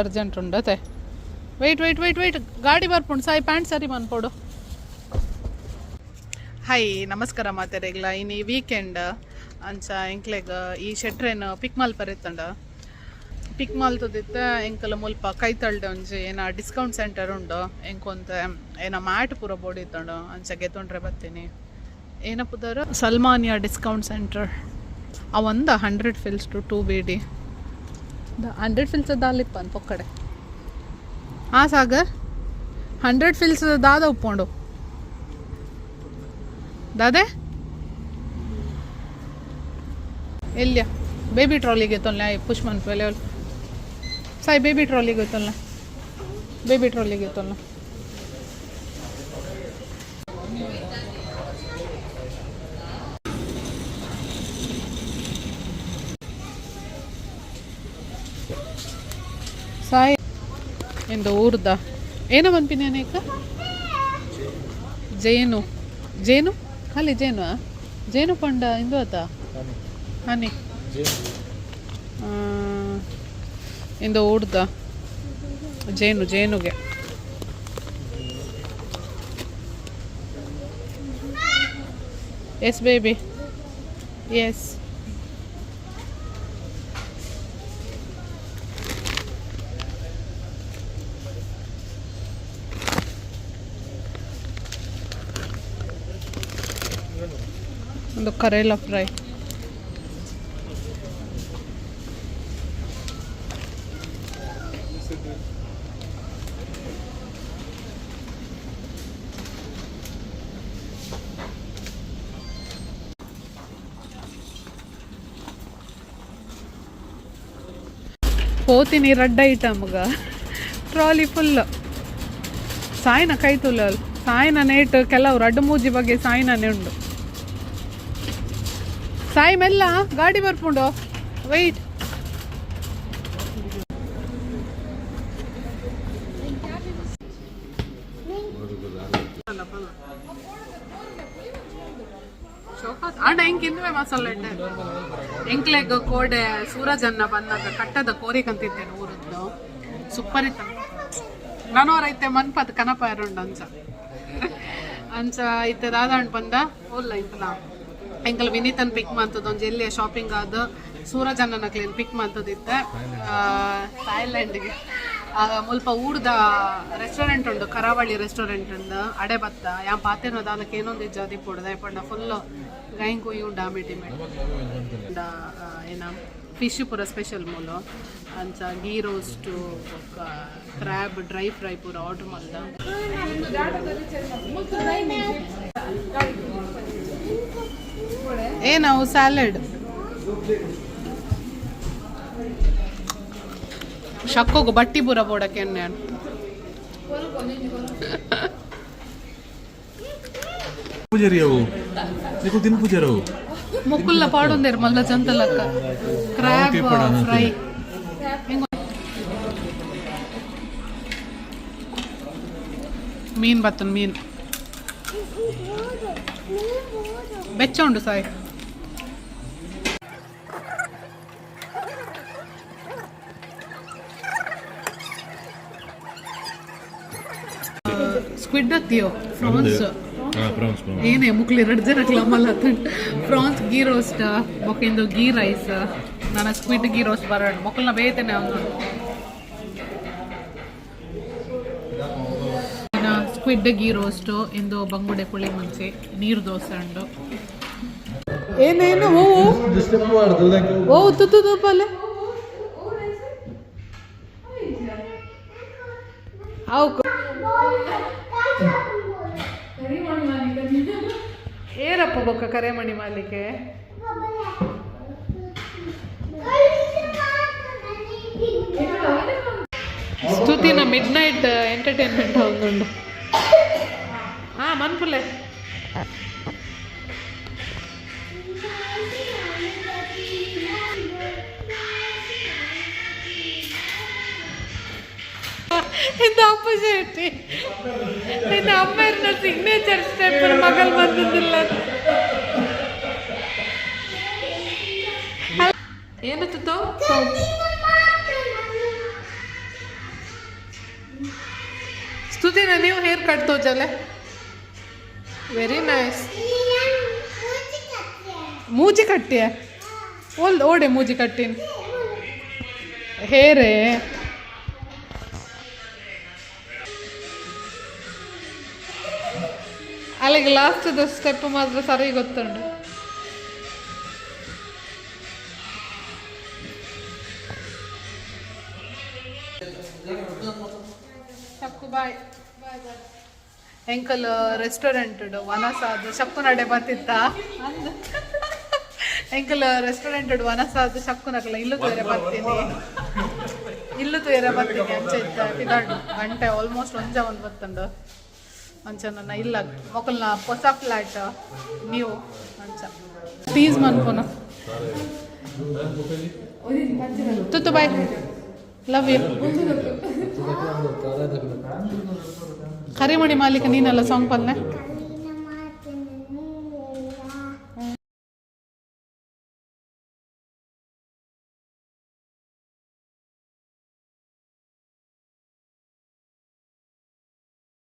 Urgent ಉಂಡತೆ weight ಗಾಡಿ ಬರ್ಪುಂಡು Sai pant ಸರಿ ಮನ್ಪೋಡು. ಹಾಯ್ ನಮಸ್ಕಾರ ಮಾತೆರೆಗ್ಲ ಇನ್ನು ವೀಕೆಂಡ್ ಅಂಚ ಎಂಕ್ಲೆಗ್ ಈ ಶೆಟ್ರೇನು ಪಿಕ್ ಮಲ್ಪರಿತ್ತಂಡ ಪಿಕ್ ಮಲ್ತದಿತ್ತ ಎಂಕಲ್ ಮುಲ್ಪ ಕೈತಳ್ಡೆ ಒಂಜಿ ಏನ ಡಿಸ್ಕೌಂಟ್ ಸೆಂಟರ್ ಉಂಡು ಎಂಕೊಂತ ಏನ ಮ್ಯಾಟ್ ಪೂರ ಬೋಡಿತ್ತಂಡು ಅಂಚ ಗೆತ್ತೊಂಡ್ರೆ ಬರ್ತೀನಿ ಏನ ಪುದರ್ ಸಲ್ಮಾನಿಯಾ ಡಿಸ್ಕೌಂಟ್ ಸೆಂಟರ್ ಅವಂದ 100 ಫಿಲ್ಸ್ ಟು 2 BD 100 ಫಿಲ್ಸ್ ದಾಲಿಪ್ಪ ಅಂತ ಪೊಕ್ಕಡೆ ಹಾಂ ಸಾಗರ್ 100 ಫಿಲ್ಸ್ ದಾದ ಉಪ್ಪೊಂಡು ದಾದೆ ಎಲ್ಲಿಯ ಬೇಬಿ ಟ್ರಾಲಿಗೆ ತೊಲ್ಲ ಪುಷ್ಮನ್ ಪೆಲೆ ಸಾಯಿ ಬೇಬಿ ಟ್ರಾಲಿಗೆ ತೊಲ್ಲ ಸಾಯಿ ಎಂದು ಊರ್ದ ಏನೋ ಬಂದ್ಪಿನೇನೇಕ ಜೇನು ಖಾಲಿ ಜೇನು ಪಂಡ ಇಂದು ಆತ ಹನಿ ಇಂದು ಊಡ್ದ ಜೇನುಗೆ ಎಸ್ ಬೇಬಿ ಎಸ್ ಒಂದು ಕರೇಲ ಫ್ರೈ ಹೋತೀನಿ ರಡ್ಡ ಐಟಮ್ಗ ಟ್ರಾಲಿ ಫುಲ್ ಸಾಯಿನ ಕೈ ತುಲಲ್ ಸಾಯಿನ ನೇಟ್ ಕೆಲವು ರಡ್ಡು ಮೂಜಿ ಬಗ್ಗೆ ಸಾಯಿನೇ ಉಂಡು ಸಾಯಿ ಮೆಲ್ಲ ಗಾಡಿ ಬರ್ಪುಂಡು ವೆಯ್ಟ್ ಅಣ್ಣ ಹಿಂಗಿನ್ವೆ ಮಸಾಲೆ ಎಂಕ್ಲೆಗ್ ಕೋಡೆ ಸೂರಜನ್ನ ಬಂದಾಗ ಕಟ್ಟದ ಕೋರಿಕಂತಿದ್ದೇನೆ ಊರದ್ದು ಸೂಪರ್ ಇತ್ತ ನನವರೈತೆ ಮನ್ಪದ್ ಕನಪ ಎರೊಂಡು ಅಂಚ ಇತ್ತೆ ದಾದಾಂಡ್ ಬಂದ ಓಲ್ಲ ಇತ್ತಲ್ಲ ಎಂಕಲ್ ವಿನೀತನ್ ಪಿಕ್ ಮಾಡ್ತದ ಒಂದು ಎಲ್ಲಿಯ ಶಾಪಿಂಗ್ ಆದ ಸೂರಜನ್ನ ಕ್ಲೀನ್ ಪಿಕ್ ಮಾಡ್ತದಿತ್ತೆ ಥಾಯ್ಲ್ಯಾಂಡ್ಗೆ ಮುಲ್ಪ ಊರ್ದ ರೆಸ್ಟೋರೆಂಟ್ ಉಂಡು ಕರಾವಳಿ ರೆಸ್ಟೋರೆಂಟ್ ಉಂಡು ಅಡೆ ಬತ್ತ ಯಾ ಪಾತೆನೋ ದಾದಕ್ಕೆ ಏನೊಂದು ಇಜ್ಜಾದಿ ಪೋಡದ ಪಂಡ ಫುಲ್ ಗೈನ್ ಕುಯ್ ಉಂಡು ಆಮೇಟಿ ಏನ ಫಿಶ್ ಪೂರ ಸ್ಪೆಷಲ್ ಮೂಲು ಅಂಚ ghee roast crab dry fry ಪೂರ ಆರ್ಡರ್ ಮಾಡ್ದ ನಾವು ಸ್ಯಾಲಡ್ ಶಕ್ಕೋಗು ಬಟ್ಟಿ ಪೂರ ಬೋಡಕ್ಕೆ ಎಣ್ಣೆ ಮುಕ್ಕುಲ್ಲ ಪಾಡೊಂದೇರು ಮಲ್ಲ ಜಂತಲಕ್ಕ ಕ್ರ್ಯಾಬ್ ಫ್ರೈ ಮೀನ್ ಬತ್ತನ್ ಮೀನ್ ಬೆಚ್ಚ ಉಂಡು ಸಾಯಿ ಸ್ಕ್ವಿಡ್ ಹತ್ತಿಯೋ ಫ್ರಾನ್ಸ್ ಏನೇ ಮುಕ್ಲಿ 2 ಜನ ಕ್ಲಮ್ಮಲ್ಲ ಫ್ರಾನ್ಸ್ ಗೀ ರೋಸ್ಟ್ ಮೊಕ್ಕಿಂದು ಗೀ ರೈಸ್ ನಾನು ಸ್ಕ್ವಿಡ್ ಗೀ ರೋಸ್ಟ್ ಬರೋಣ ಮೊಕ್ಕಲ್ನ ಬೇಯ್ತೇನೆ ಅವನು ಸ್ಕ್ವಿಡ್ ಗೀ ರೋಸ್ಟು ಇಂದು ಬಂಗುಡೆ ಪುಳಿ ಮುಂಚೆ ನೀರು ದೋಸೆ ಉಂಡು ಏನೇನು ಓ ತುತ್ತು ತುಪ್ಪಲೆ ಏರಪ್ಪ ಬೊಕ್ಕ ಕರೆಮಣಿ ಮಾಲಿಕೆ ಸ್ತುತಿನ ಮಿಡ್ ನೈಟ್ ಎಂಟರ್ಟೈನ್ಮೆಂಟ್ ಒಂದುಂಡು ಮನ್ಪುಲೆ இந்த ஆப்போசிட் இந்த அம்மா இருந்த சிக்னேச்சர் ஸ்டெப் மகள் வந்ததில்ல ಸ್ತುತಿನ ನೀವು ಹೇರ್ ಕಟ್ ತೋಜಲೆ ವೆರಿ ನೈಸ್ ಮೂಜಿ ಕಟ್ಟಿಯ ಓಡೆ ಮೂಜಿ ಕಟ್ಟಿನ ಹೇರೇ ಅಲ್ಲಿಗೆ ಲಾಸ್ಟ್ ಸ್ಟೆಪ್ ಮಾತ್ರ ಸರಿ ಗೊತ್ತುಂಟು ಶಕ್ಕು ಬಾಯ್ ಎಂಕಲ್ ರೆಸ್ಟೋರೆಂಟ್ ವನಸಾದ ಶಕ್ಕು ನಡೆ ಬರ್ತಿತ್ತ ಎಂಕಲ್ ರೆಸ್ಟೋರೆಂಟ್ ವನಸಾದ ಶಕ್ಕು ನಕಲ ಇಲ್ಲು ತೋರೆ ಬರ್ತೀನಿ ಅಂಚೆ ಇತ್ತ ಪಿದಾಡು ಗಂಟೆ ಆಲ್ಮೋಸ್ಟ್ ಒಂದು ಬತ್ತಂಡು ಅಂಚ ನನ್ನ ಇಲ್ಲ ಮೊಕಲ್ನ ಹೊಸ ಫ್ಲಾಟ್ ನೀವು ಅಂಚ ಟೀಸ್ ಮನ್ಪೋನ ತುತ್ತು ಬಾಯ್ ಲವ್ ಯು ಕರಿಮಣಿ ಮಾಲೀಕ ನೀನಲ್ಲ ಸಾಂಗ್ ಪಲ್ಲೆ